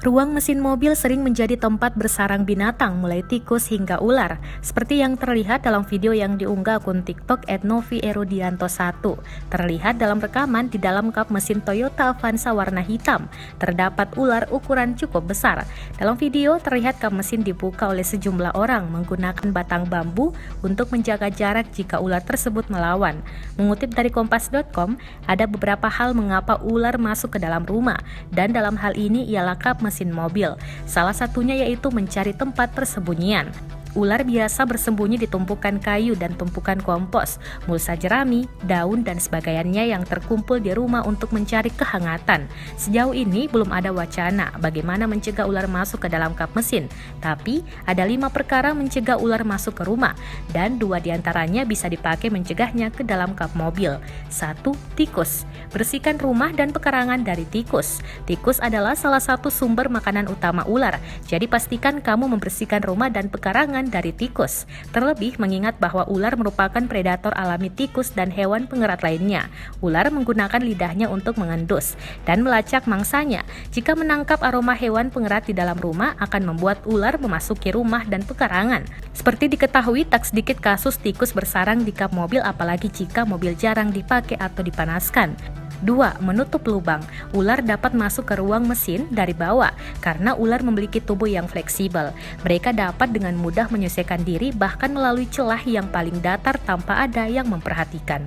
Ruang mesin mobil sering menjadi tempat bersarang binatang mulai tikus hingga ular, seperti yang terlihat dalam video yang diunggah akun TikTok @novierodianto1. Terlihat dalam rekaman di dalam kap mesin Toyota Avanza warna hitam, terdapat ular ukuran cukup besar. Dalam video terlihat kap mesin dibuka oleh sejumlah orang menggunakan batang bambu untuk menjaga jarak jika ular tersebut melawan. Mengutip dari kompas.com, ada beberapa hal mengapa ular masuk ke dalam rumah, dan dalam hal ini ialah kap mesin mobil. Salah satunya yaitu mencari tempat persembunyian. Ular biasa bersembunyi di tumpukan kayu dan tumpukan kompos, mulsa jerami, daun, dan sebagainya yang terkumpul di rumah untuk mencari kehangatan. Sejauh ini belum ada wacana bagaimana mencegah ular masuk ke dalam kap mesin, tapi ada 5 perkara mencegah ular masuk ke rumah, dan 2 diantaranya bisa dipakai mencegahnya ke dalam kap mobil. 1. Tikus. Bersihkan rumah dan pekarangan dari tikus. Tikus adalah salah satu sumber makanan utama ular, jadi pastikan kamu membersihkan rumah dan pekarangan dari tikus. Terlebih mengingat bahwa ular merupakan predator alami tikus dan hewan pengerat lainnya. Ular menggunakan lidahnya untuk mengendus dan melacak mangsanya. Jika menangkap aroma hewan pengerat di dalam rumah akan membuat ular memasuki rumah dan pekarangan. Seperti diketahui, tak sedikit kasus tikus bersarang di kap mobil apalagi jika mobil jarang dipakai atau dipanaskan. 2. Menutup lubang. Ular dapat masuk ke ruang mesin dari bawah karena ular memiliki tubuh yang fleksibel. Mereka dapat dengan mudah menyelesaikan diri bahkan melalui celah yang paling datar tanpa ada yang memperhatikan.